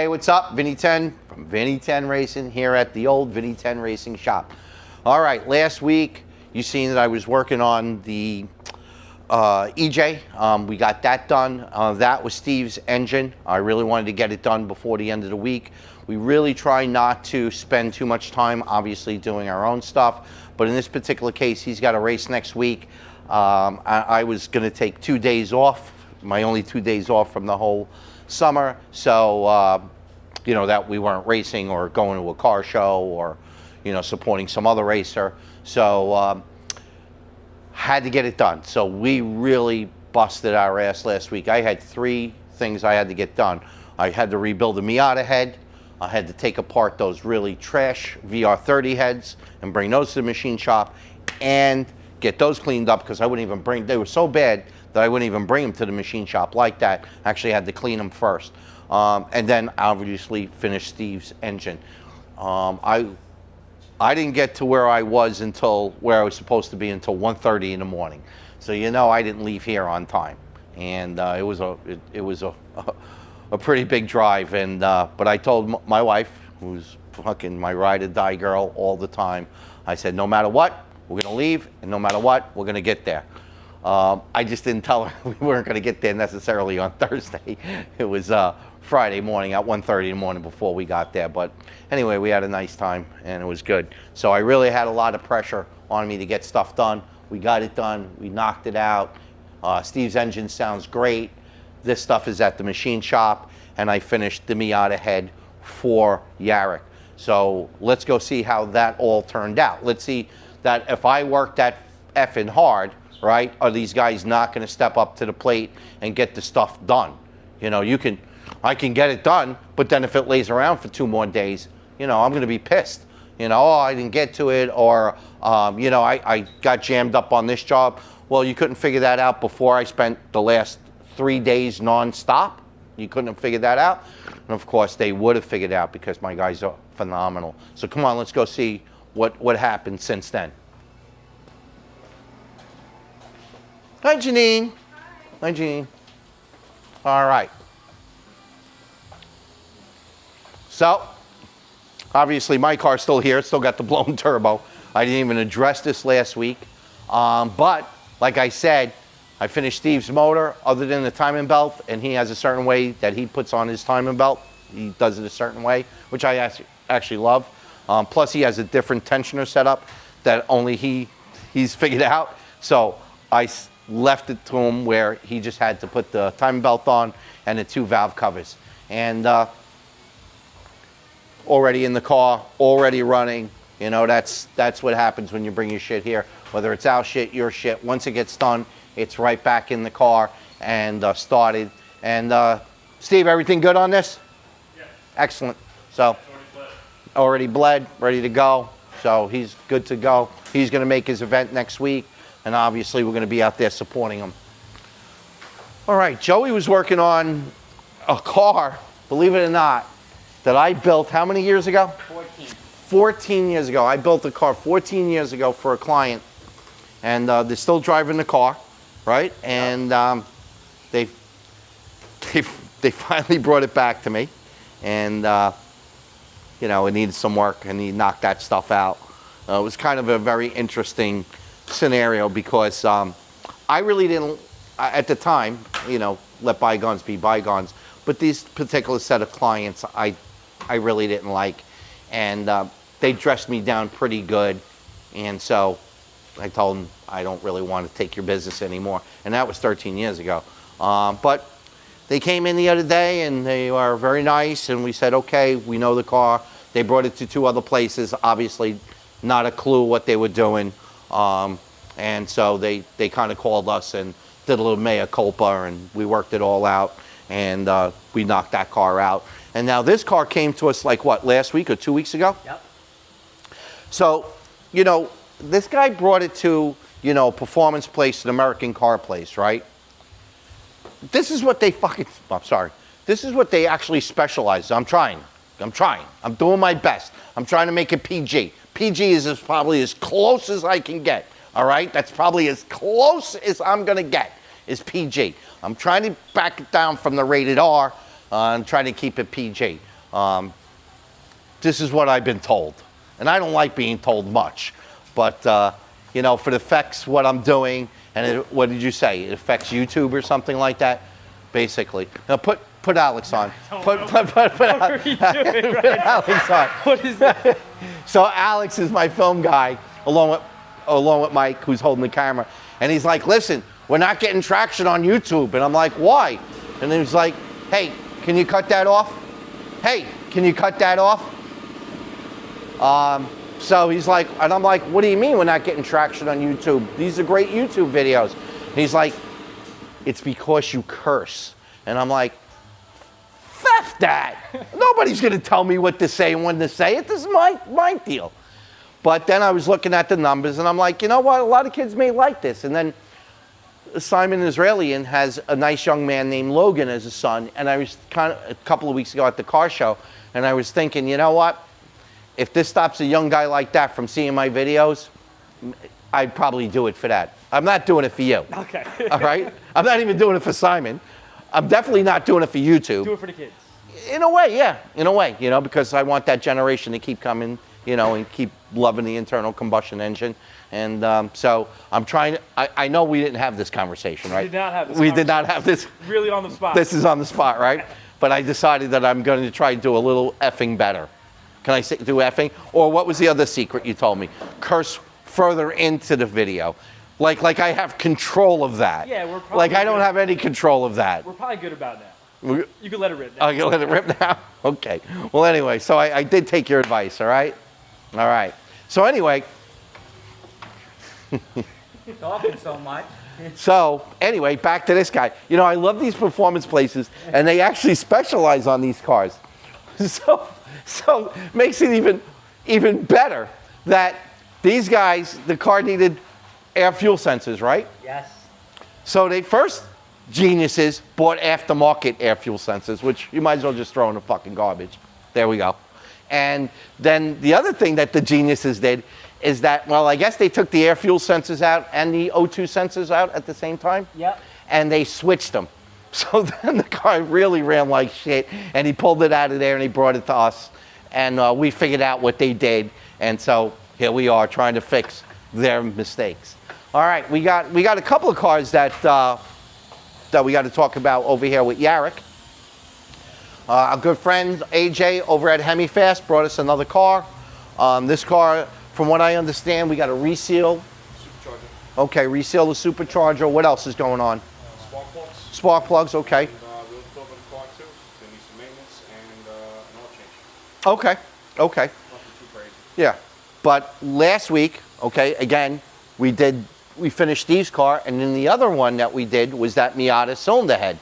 Hey, what's up? Vinny 10 from Vinny 10 Racing here at the old Vinny 10 Racing shop. All right, last week you seen that I was working on the EJ. We got that done. That was Steve's engine. I really wanted to get it done before the end of the week. We really try not to spend too much time, obviously, doing our own stuff. But in this particular case, he's got a race next week. I was going to take 2 days off, my only 2 days off from the whole summer. So, you know, that we weren't racing or going to a car show or, you know, supporting some other racer. So, had to get it done. So we really busted our ass last week. I had 3 things I had to get done. I had to rebuild the Miata head. I had to take apart those really trash VR30 heads and bring those to the machine shop and get those cleaned up because I wouldn't even bring, they were so bad that I wouldn't even bring them to the machine shop like that. Actually had to clean them first. And then obviously finish Steve's engine. I didn't get to where I was until where I was supposed to be until 1:30 in the morning. So you know I didn't leave here on time. And it was a pretty big drive, and but I told my wife, who's fucking my ride or die girl all the time, I said, no matter what, we're gonna leave, and no matter what, we're gonna get there. I just didn't tell her we weren't gonna get there necessarily on Thursday. It was Friday morning at 1:30 in the morning before we got there. But anyway, we had a nice time, and it was good. So I really had a lot of pressure on me to get stuff done. We got it done, we knocked it out. Steve's engine sounds great. This stuff is at the machine shop, and I finished the Miata head for Yarrick. So let's go see how that all turned out. Let's see that if I work that effing hard, right, are these guys not going to step up to the plate and get the stuff done? You know, I can get it done, but then if it lays around for 2 more days, you know, I'm going to be pissed. You know, oh, I didn't get to it, or, you know, I got jammed up on this job. Well, you couldn't figure that out before I spent the last 3 days non-stop. You couldn't have figured that out. And of course, they would have figured out because my guys are phenomenal. So come on, let's go see what happened since then. Hi, Janine. Hi, Janine. All right. So, obviously, my car's still here. It's still got the blown turbo. I didn't even address this last week. But, like I said, I finished Steve's motor other than the timing belt, and he has a certain way that he puts on his timing belt. He does it a certain way, which I actually love. Plus, he has a different tensioner setup that only he's figured out. So I left it to him where he just had to put the timing belt on and the 2 valve covers. And already in the car, already running. You know, that's what happens when you bring your shit here. Whether it's our shit, your shit, once it gets done, it's right back in the car and started. And Steve, everything good on this? Yeah. Excellent. So already bled, ready to go. So he's good to go. He's going to make his event next week, and obviously we're going to be out there supporting him. All right, Joey was working on a car, believe it or not, that I built how many years ago? 14. 14 years ago. I built a car 14 years ago for a client, and they're still driving the car. Right, and they finally brought it back to me, and you know, it needed some work, and he knocked that stuff out. It was kind of a very interesting scenario because I really didn't, at the time, you know, let bygones be bygones. But these particular set of clients, I really didn't like, and they dressed me down pretty good, and so I told them I don't really want to take your business anymore. And that was 13 years ago. But they came in the other day and they were very nice, and we said, okay, we know the car. They brought it to 2 other places, obviously not a clue what they were doing. And so they kind of called us and did a little mea culpa, and we worked it all out, and we knocked that car out. And now this car came to us like what, last week or 2 weeks ago? Yep. So, you know, this guy brought it to, you know, Performance Place, an American car place, right? This is what they fucking, I'm sorry. This is what they actually specialize. I'm trying. I'm doing my best. I'm trying to make it PG. PG is probably as close as I can get, all right? That's probably as close as I'm going to get is PG. I'm trying to back it down from the rated R and trying to keep it PG. This is what I've been told. And I don't like being told much. But, you know, if it affects what I'm doing, and what did you say? It affects YouTube or something like that? Basically. Now put Alex on. Put Alex on. What is this? So Alex is my film guy, along with Mike, who's holding the camera. And he's like, listen, we're not getting traction on YouTube. And I'm like, why? And then he's like, hey, can you cut that off? Hey, can you cut that off? So he's like, and I'm like, what do you mean we're not getting traction on YouTube? These are great YouTube videos. And he's like, it's because you curse. And I'm like, F that. Nobody's going to tell me what to say and when to say it. This is my deal. But then I was looking at the numbers, and I'm like, you know what? A lot of kids may like this. And then Simon Israelian has a nice young man named Logan as a son. And I was a couple of weeks ago at the car show, and I was thinking, you know what? If this stops a young guy like that from seeing my videos, I'd probably do it for that. I'm not doing it for you. Okay. All right? I'm not even doing it for Simon. I'm definitely not doing it for YouTube. Do it for the kids. In a way, yeah. In a way, you know, because I want that generation to keep coming, you know, and keep loving the internal combustion engine. And so I'm trying to, I know we didn't have this conversation, right? We did not have this We did not have this. Really on the spot. This is on the spot, right? But I decided that I'm going to try to do a little effing better. Can I say, do effing? Or what was the other secret you told me? Curse further into the video. Like I have control of that. Yeah, we're probably like I don't have any control of that. We're probably good about that. You can let it rip now. Oh, you let it rip now? Okay. Well, anyway, so I did take your advice, all right? All right. So anyway. Talking so much. So anyway, back to this guy. You know, I love these performance places, and they actually specialize on these cars. So makes it even better that these guys, the car needed air fuel sensors, right? Yes. So they first geniuses bought aftermarket air fuel sensors, which you might as well just throw in the fucking garbage. There we go. And then the other thing that the geniuses did is that, well, I guess they took the air fuel sensors out and the O2 sensors out at the same time. Yep. And they switched them. So then the car really ran like shit, and he pulled it out of there and he brought it to us. And we figured out what they did. And so here we are trying to fix their mistakes. All right, we got a couple of cars that we got to talk about over here with Yarrick. Our good friend AJ over at HemiFast brought us another car. This car, from what I understand, we got to reseal. Supercharger. Okay, reseal the supercharger. What else is going on? Spark plugs. Spark plugs, okay. And we'll fill the car too. They need some maintenance and an oil change. Okay. Nothing too crazy. Yeah. But last week, okay, again, we finished Steve's car, and then the other one that we did was that Miata cylinder head.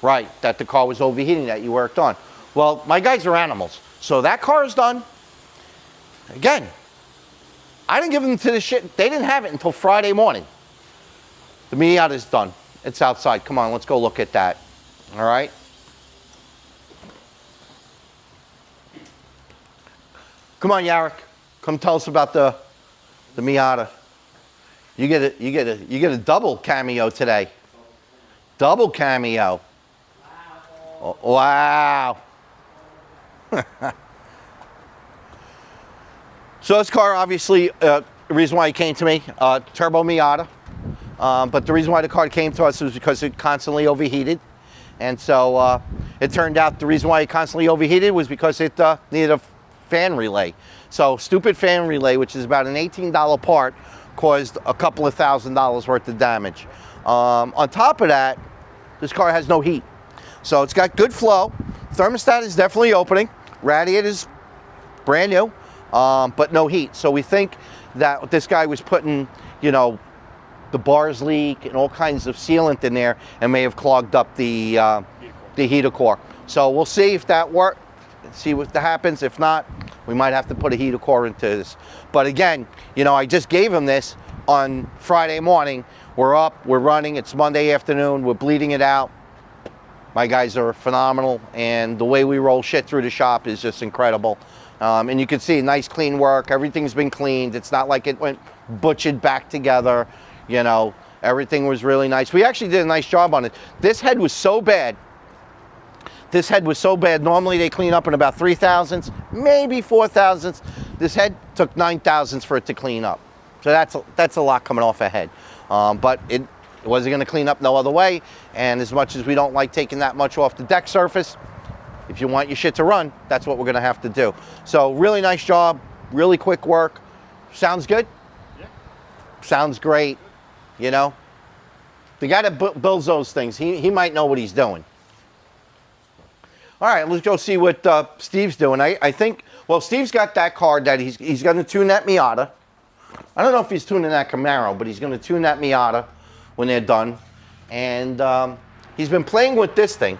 Right, that the car was overheating that you worked on. Well, my guys are animals. So that car is done. Again, I didn't give them to the shit. They didn't have it until Friday morning. The Miata is done. It's outside. Come on, let's go look at that. All right? Come on, Yarrick. Come tell us about the Miata. You get a double cameo today. Double cameo. Oh, wow. So this car, obviously, the reason why it came to me, turbo Miata. But the reason why the car came to us was because it constantly overheated. And so it turned out the reason why it constantly overheated was because it needed a fan relay. So stupid fan relay, which is about an $18 part, caused a couple of $1,000s worth of damage. On top of that, this car has no heat. So it's got good flow. Thermostat is definitely opening. Radiator's brand new, but no heat. So we think that this guy was putting, you know, the bars leak and all kinds of sealant in there and may have clogged up the heater core. So we'll see if that works, see what happens. If not, we might have to put a heater core into this. But again, you know, I just gave him this on Friday morning. We're up, we're running, it's Monday afternoon, we're bleeding it out. My guys are phenomenal, and the way we roll shit through the shop is just incredible. And you can see nice clean work, everything's been cleaned. It's not like it went butchered back together, you know, everything was really nice. We actually did a nice job on it. This head was so bad This head was so bad. Normally they clean up in about 3 thousandths, maybe 4 thousandths. This head took 9 thousandths for it to clean up. So that's a lot coming off a head. But it wasn't going to clean up no other way. And as much as we don't like taking that much off the deck surface, if you want your shit to run, that's what we're going to have to do. So really nice job, really quick work. Sounds good? Yeah. Sounds great, you know? The guy that builds those things, he might know what he's doing. All right, let's go see what Steve's doing. I think, well, Steve's got that card that he's going to tune that Miata. I don't know if he's tuning that Camaro, but he's going to tune that Miata when they're done. And he's been playing with this thing.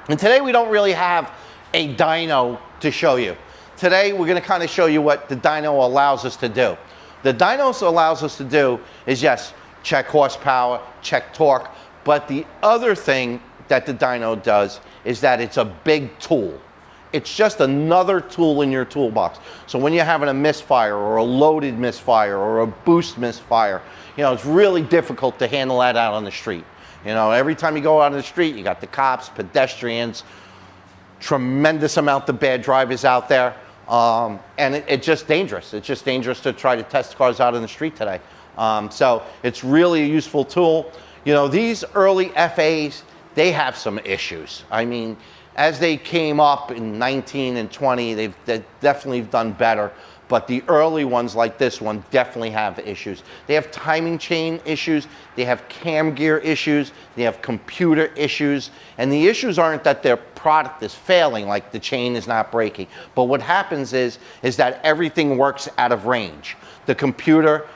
And today we don't really have a dyno to show you. Today we're going to kind of show you what the dyno allows us to do. The dyno allows us to do is, yes, check horsepower, check torque, but the other thing that the dyno does is that it's a big tool. It's just another tool in your toolbox. So when you're having a misfire or a loaded misfire or a boost misfire, you know, it's really difficult to handle that out on the street. You know, every time you go out on the street, you got the cops, pedestrians, tremendous amount of bad drivers out there. And it's just dangerous. It's just dangerous to try to test cars out on the street today. So it's really a useful tool. You know, these early FAs, they have some issues. I mean, as they came up in 19 and 20, they've definitely done better. But the early ones like this one definitely have issues. They have timing chain issues, they have cam gear issues, they have computer issues. And the issues aren't that their product is failing, like the chain is not breaking. But what happens is that everything works out of range. The computer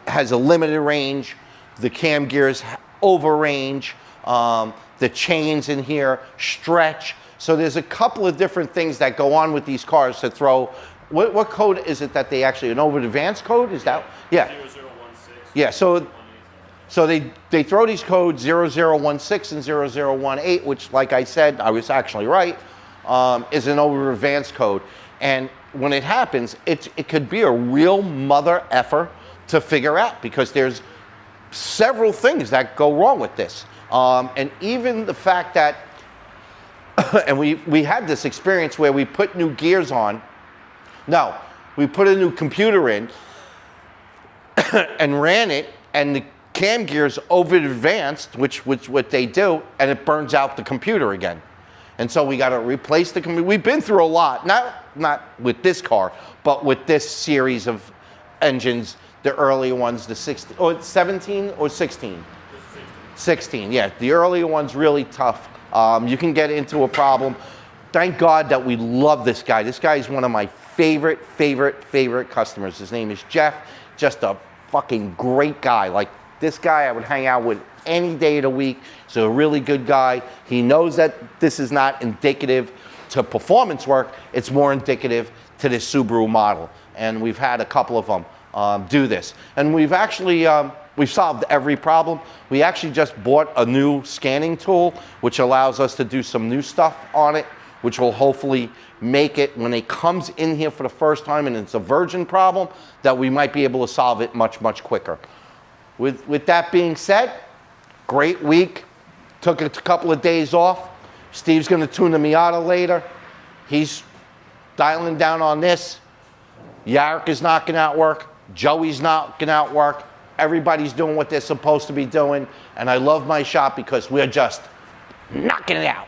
has a limited range, the cam gears over range, the chains in here stretch. So there's a couple of different things that go on with these cars to throw. What code is it that they actually, an over advanced code? Is that? Yeah. 0016. Yeah, so they throw these codes 0016 and 0018, which, like I said, I was actually right, is an over advanced code. And when it happens, it could be a real mother effer to figure out, because there's several things that go wrong with this. And even the fact that, and we had this experience where we put new gears on. No, we put a new computer in and ran it, and the cam gears over advanced, which what they do, and it burns out the computer again. And so we got to replace the computer. We've been through a lot, not with this car, but with this series of engines, the earlier ones, the 16, or 17 or 16? 16, yeah. The earlier ones really tough. You can get into a problem. Thank God that we love this guy. This guy is one of my favorite customers. His name is Jeff. Just a fucking great guy. Like, this guy I would hang out with any day of the week. He's a really good guy. He knows that this is not indicative to performance work. It's more indicative to this Subaru model. And we've had a couple of them do this. And we've actually, we've solved every problem. We actually just bought a new scanning tool, which allows us to do some new stuff on it, which will hopefully make it, when it comes in here for the first time and it's a virgin problem, that we might be able to solve it much quicker. With that being said, great week. Took a couple of days off. Steve's going to tune the Miata later. He's dialing down on this. Yarrick is knocking out work. Joey's knocking out work. Everybody's doing what they're supposed to be doing. And I love my shop because we're just knocking it out.